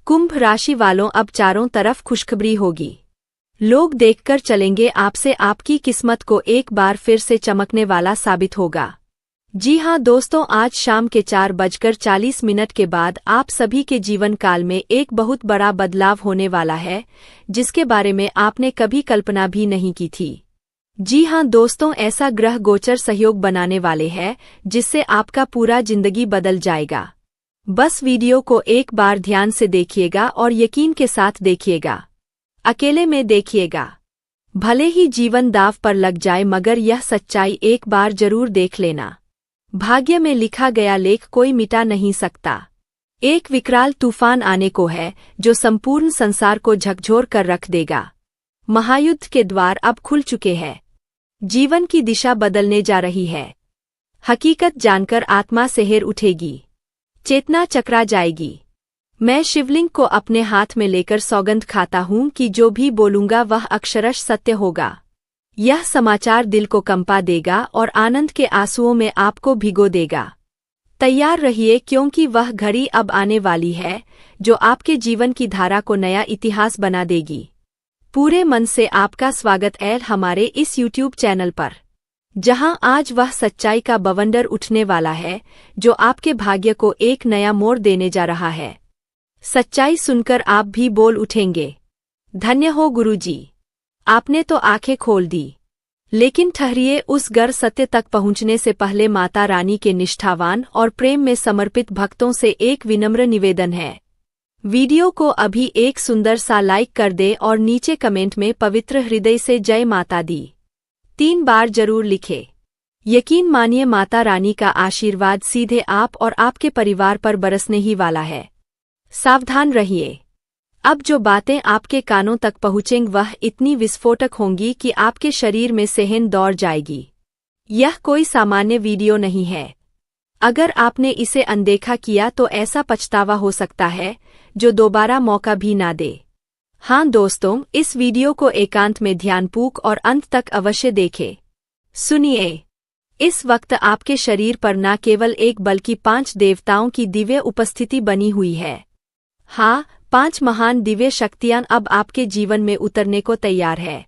कुंभ राशि वालों, अब चारों तरफ खुशखबरी होगी। लोग देखकर चलेंगे आपसे, आपकी किस्मत को एक बार फिर से चमकने वाला साबित होगा। जी हां दोस्तों, आज शाम के 4:40 के बाद आप सभी के जीवन काल में एक बहुत बड़ा बदलाव होने वाला है, जिसके बारे में आपने कभी कल्पना भी नहीं की थी। जी हां दोस्तों, ऐसा ग्रह गोचर सहयोग बनाने वाले हैं जिससे आपका पूरा जिंदगी बदल जाएगा। बस वीडियो को एक बार ध्यान से देखिएगा और यकीन के साथ देखिएगा, अकेले में देखिएगा। भले ही जीवन दांव पर लग जाए, मगर यह सच्चाई एक बार जरूर देख लेना। भाग्य में लिखा गया लेख कोई मिटा नहीं सकता। एक विकराल तूफान आने को है जो संपूर्ण संसार को झकझोर कर रख देगा। महायुद्ध के द्वार अब खुल चुके हैं। जीवन की दिशा बदलने जा रही है। हकीकत जानकर आत्मा सेहर उठेगी, चेतना चकरा जाएगी। मैं शिवलिंग को अपने हाथ में लेकर सौगंध खाता हूं कि जो भी बोलूंगा वह अक्षरश सत्य होगा। यह समाचार दिल को कंपा देगा और आनंद के आंसुओं में आपको भिगो देगा। तैयार रहिए, क्योंकि वह घड़ी अब आने वाली है जो आपके जीवन की धारा को नया इतिहास बना देगी। पूरे मन से आपका स्वागत है हमारे इस YouTube चैनल पर, जहां आज वह सच्चाई का बवंडर उठने वाला है जो आपके भाग्य को एक नया मोड़ देने जा रहा है। सच्चाई सुनकर आप भी बोल उठेंगे, धन्य हो गुरुजी, आपने तो आंखें खोल दी। लेकिन ठहरिए, उस गर सत्य तक पहुंचने से पहले माता रानी के निष्ठावान और प्रेम में समर्पित भक्तों से एक विनम्र निवेदन है। वीडियो को अभी एक सुंदर सा लाइक कर दे और नीचे कमेंट में पवित्र हृदय से जय माता दी 3 बार जरूर लिखे। यकीन मानिए, माता रानी का आशीर्वाद सीधे आप और आपके परिवार पर बरसने ही वाला है। सावधान रहिए, अब जो बातें आपके कानों तक पहुँचेंगी वह इतनी विस्फोटक होंगी कि आपके शरीर में सेहन दौड़ जाएगी। यह कोई सामान्य वीडियो नहीं है। अगर आपने इसे अनदेखा किया तो ऐसा पछतावा हो सकता है जो दोबारा मौका भी ना दे। हाँ दोस्तों, इस वीडियो को एकांत में ध्यानपूर्वक और अंत तक अवश्य देखें। सुनिए, इस वक्त आपके शरीर पर न केवल एक बल्कि 5 देवताओं की दिव्य उपस्थिति बनी हुई है। हाँ, 5 महान दिव्य शक्तियां अब आपके जीवन में उतरने को तैयार है।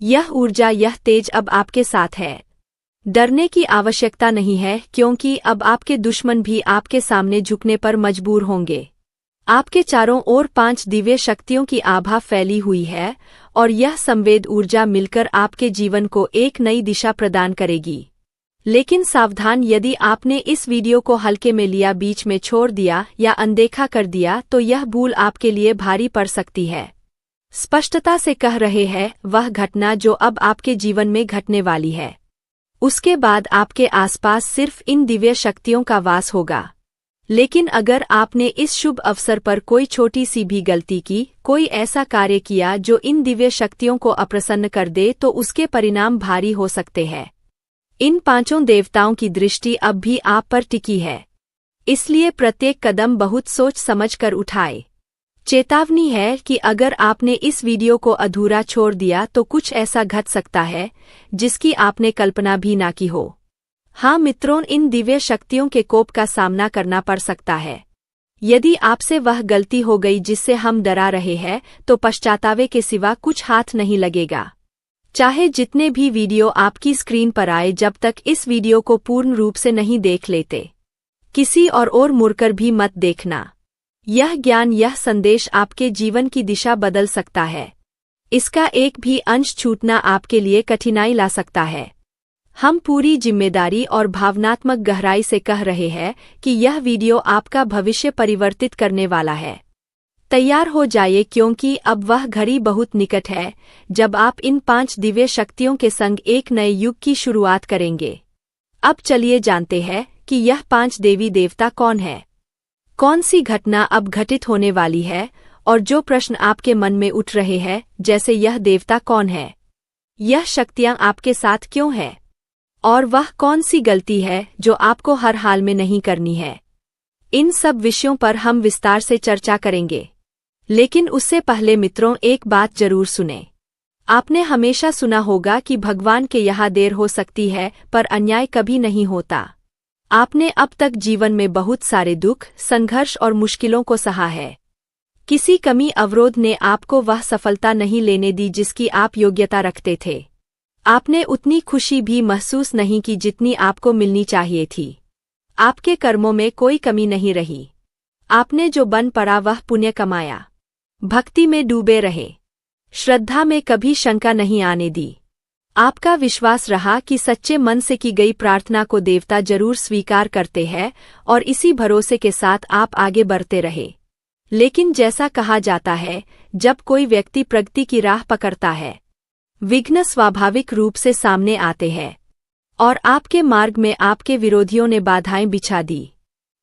यह ऊर्जा, यह तेज अब आपके साथ है। डरने की आवश्यकता नहीं है, क्योंकि अब आपके दुश्मन भी आपके सामने झुकने पर मजबूर होंगे। आपके चारों ओर 5 दिव्य शक्तियों की आभा फैली हुई है और यह संवेद ऊर्जा मिलकर आपके जीवन को एक नई दिशा प्रदान करेगी। लेकिन सावधान, यदि आपने इस वीडियो को हल्के में लिया, बीच में छोड़ दिया या अनदेखा कर दिया तो यह भूल आपके लिए भारी पड़ सकती है। स्पष्टता से कह रहे हैं, वह घटना जो अब आपके जीवन में घटने वाली है, उसके बाद आपके आसपास सिर्फ इन दिव्य शक्तियों का वास होगा। लेकिन अगर आपने इस शुभ अवसर पर कोई छोटी सी भी गलती की, कोई ऐसा कार्य किया जो इन दिव्य शक्तियों को अप्रसन्न कर दे, तो उसके परिणाम भारी हो सकते हैं। इन 5 देवताओं की दृष्टि अब भी आप पर टिकी है, इसलिए प्रत्येक कदम बहुत सोच समझ कर उठाए। चेतावनी है कि अगर आपने इस वीडियो को अधूरा छोड़ दिया तो कुछ ऐसा घट सकता है जिसकी आपने कल्पना भी ना की हो। हाँ मित्रों, इन दिव्य शक्तियों के कोप का सामना करना पड़ सकता है। यदि आपसे वह गलती हो गई जिससे हम डरा रहे हैं, तो पश्चातावे के सिवा कुछ हाथ नहीं लगेगा। चाहे जितने भी वीडियो आपकी स्क्रीन पर आए, जब तक इस वीडियो को पूर्ण रूप से नहीं देख लेते, किसी और मुड़कर भी मत देखना। यह ज्ञान, यह संदेश आपके जीवन की दिशा बदल सकता है। इसका एक भी अंश छूटना आपके लिए कठिनाई ला सकता है। हम पूरी जिम्मेदारी और भावनात्मक गहराई से कह रहे हैं कि यह वीडियो आपका भविष्य परिवर्तित करने वाला है। तैयार हो जाइए, क्योंकि अब वह घड़ी बहुत निकट है जब आप इन 5 दिव्य शक्तियों के संग एक नए युग की शुरुआत करेंगे। अब चलिए जानते हैं कि यह 5 देवी देवता कौन है, कौन सी घटना अब घटित होने वाली है, और जो प्रश्न आपके मन में उठ रहे हैं, जैसे यह देवता कौन है, यह शक्तियां आपके साथ क्यों है, और वह कौन सी गलती है जो आपको हर हाल में नहीं करनी है। इन सब विषयों पर हम विस्तार से चर्चा करेंगे। लेकिन उससे पहले मित्रों, एक बात जरूर सुने। आपने हमेशा सुना होगा कि भगवान के यहाँ देर हो सकती है पर अन्याय कभी नहीं होता। आपने अब तक जीवन में बहुत सारे दुख, संघर्ष और मुश्किलों को सहा है। किसी कमी अवरोध ने आपको वह सफलता नहीं लेने दी जिसकी आप योग्यता रखते थे। आपने उतनी खुशी भी महसूस नहीं की जितनी आपको मिलनी चाहिए थी। आपके कर्मों में कोई कमी नहीं रही। आपने जो बन पड़ा वह पुण्य कमाया। भक्ति में डूबे रहे। श्रद्धा में कभी शंका नहीं आने दी। आपका विश्वास रहा कि सच्चे मन से की गई प्रार्थना को देवता जरूर स्वीकार करते हैं और इसी भरोसे के साथ आप आगे बढ़ते रहे। लेकिन जैसा कहा जाता है, जब कोई व्यक्ति प्रगति की राह पकड़ता है, विघ्न स्वाभाविक रूप से सामने आते हैं और आपके मार्ग में आपके विरोधियों ने बाधाएं बिछा दी।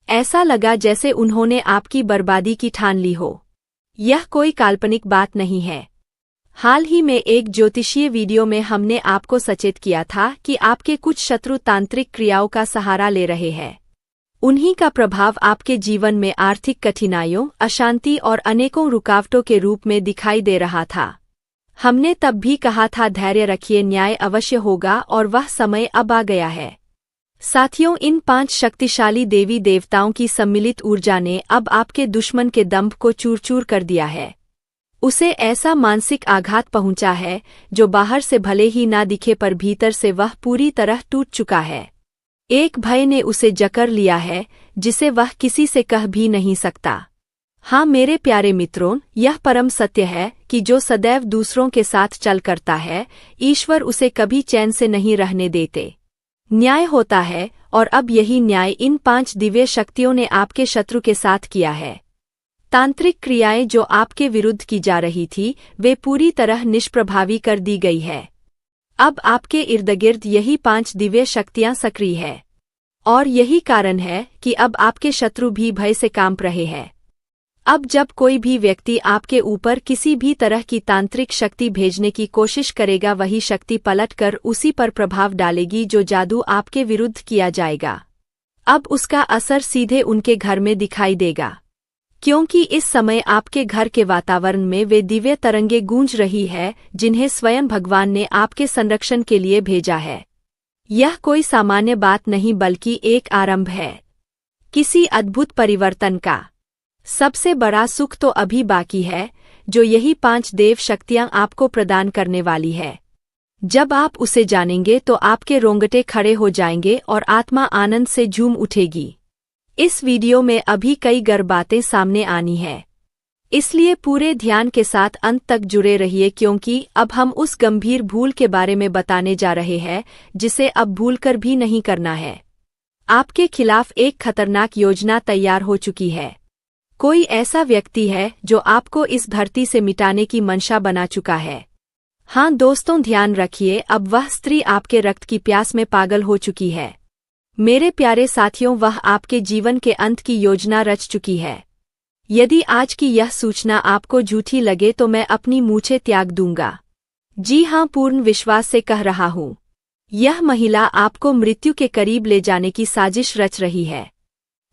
ऐसा लगा जैसे उन्होंने आपकी बर्बादी की ठान ली हो। यह कोई काल्पनिक बात नहीं है। हाल ही में एक ज्योतिषीय वीडियो में हमने आपको सचेत किया था कि आपके कुछ शत्रु तांत्रिक क्रियाओं का सहारा ले रहे हैं। उन्हीं का प्रभाव आपके जीवन में आर्थिक कठिनाइयों, अशांति और अनेकों रुकावटों के रूप में दिखाई दे रहा था। हमने तब भी कहा था, धैर्य रखिए, न्याय अवश्य होगा और वह समय अब आ गया है। साथियों, इन 5 शक्तिशाली देवी देवताओं की सम्मिलित ऊर्जा ने अब आपके दुश्मन के दंभ को चूर चूर कर दिया है। उसे ऐसा मानसिक आघात पहुंचा है जो बाहर से भले ही ना दिखे पर भीतर से वह पूरी तरह टूट चुका है। एक भय ने उसे जकड़ लिया है जिसे वह किसी से कह भी नहीं सकता। हाँ मेरे प्यारे मित्रों, यह परम सत्य है कि जो सदैव दूसरों के साथ चल करता है, ईश्वर उसे कभी चैन से नहीं रहने देते। न्याय होता है और अब यही न्याय इन 5 दिव्य शक्तियों ने आपके शत्रु के साथ किया है। तांत्रिक क्रियाएं जो आपके विरुद्ध की जा रही थी, वे पूरी तरह निष्प्रभावी कर दी गई है। अब आपके इर्दगिर्द यही 5 दिव्य शक्तियां सक्रिय है और यही कारण है कि अब आपके शत्रु भी भय से कांप रहे हैं। अब जब कोई भी व्यक्ति आपके ऊपर किसी भी तरह की तांत्रिक शक्ति भेजने की कोशिश करेगा, वही शक्ति पलटकर उसी पर प्रभाव डालेगी जो जादू आपके विरुद्ध किया जाएगा। अब उसका असर सीधे उनके घर में दिखाई देगा, क्योंकि इस समय आपके घर के वातावरण में वे दिव्य तरंगे गूंज रही है जिन्हें स्वयं भगवान ने आपके संरक्षण के लिए भेजा है। यह कोई सामान्य बात नहीं बल्कि एक आरंभ है किसी अद्भुत परिवर्तन का। सबसे बड़ा सुख तो अभी बाकी है जो यही 5 देव शक्तियां आपको प्रदान करने वाली है। जब आप उसे जानेंगे तो आपके रोंगटे खड़े हो जाएंगे और आत्मा आनंद से झूम उठेगी। इस वीडियो में अभी कई गर्म बातें सामने आनी है, इसलिए पूरे ध्यान के साथ अंत तक जुड़े रहिए, क्योंकि अब हम उस गंभीर भूल के बारे में बताने जा रहे हैं जिसे अब भूलकर भी नहीं करना है। आपके खिलाफ एक खतरनाक योजना तैयार हो चुकी है। कोई ऐसा व्यक्ति है जो आपको इस धरती से मिटाने की मंशा बना चुका है। हाँ दोस्तों, ध्यान रखिए, अब वह स्त्री आपके रक्त की प्यास में पागल हो चुकी है। मेरे प्यारे साथियों, वह आपके जीवन के अंत की योजना रच चुकी है। यदि आज की यह सूचना आपको झूठी लगे तो मैं अपनी मूछें त्याग दूंगा। जी हाँ, पूर्ण विश्वास से कह रहा हूँ, यह महिला आपको मृत्यु के करीब ले जाने की साजिश रच रही है।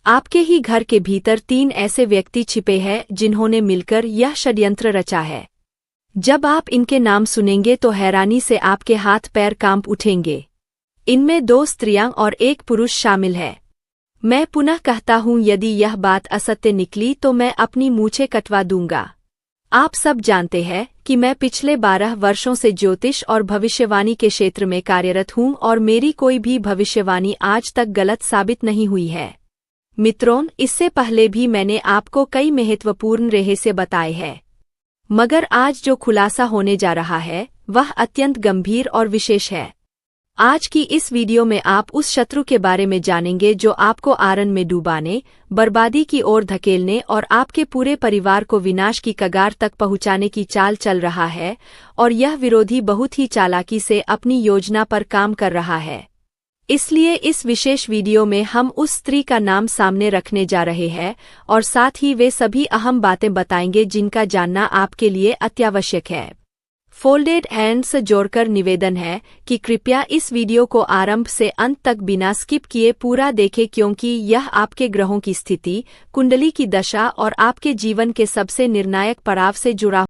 आपके ही घर के भीतर 3 ऐसे व्यक्ति छिपे हैं जिन्होंने मिलकर यह षड्यंत्र रचा है। जब आप इनके नाम सुनेंगे तो हैरानी से आपके हाथ पैर कांप उठेंगे। इनमें 2 स्त्रियां और 1 पुरुष शामिल है। मैं पुनः कहता हूं, यदि यह बात असत्य निकली तो मैं अपनी मूछें कटवा दूंगा। आप सब जानते हैं कि मैं पिछले 12 वर्षों से ज्योतिष और भविष्यवाणी के क्षेत्र में कार्यरत हूं और मेरी कोई भी भविष्यवाणी आज तक गलत साबित नहीं हुई है। मित्रों, इससे पहले भी मैंने आपको कई महत्वपूर्ण रहस्य बताए हैं, मगर आज जो खुलासा होने जा रहा है वह अत्यंत गंभीर और विशेष है। आज की इस वीडियो में आप उस शत्रु के बारे में जानेंगे जो आपको आरन में डुबाने, बर्बादी की ओर धकेलने और आपके पूरे परिवार को विनाश की कगार तक पहुंचाने की चाल चल रहा है, और यह विरोधी बहुत ही चालाकी से अपनी योजना पर काम कर रहा है। इसलिए इस विशेष वीडियो में हम उस स्त्री का नाम सामने रखने जा रहे हैं और साथ ही वे सभी अहम बातें बताएंगे जिनका जानना आपके लिए अत्यावश्यक है। फोल्डेड हैंड्स जोड़कर निवेदन है कि कृपया इस वीडियो को आरंभ से अंत तक बिना स्किप किए पूरा देखें, क्योंकि यह आपके ग्रहों की स्थिति, कुंडली की दशा और आपके जीवन के सबसे निर्णायक पड़ाव से जुड़ा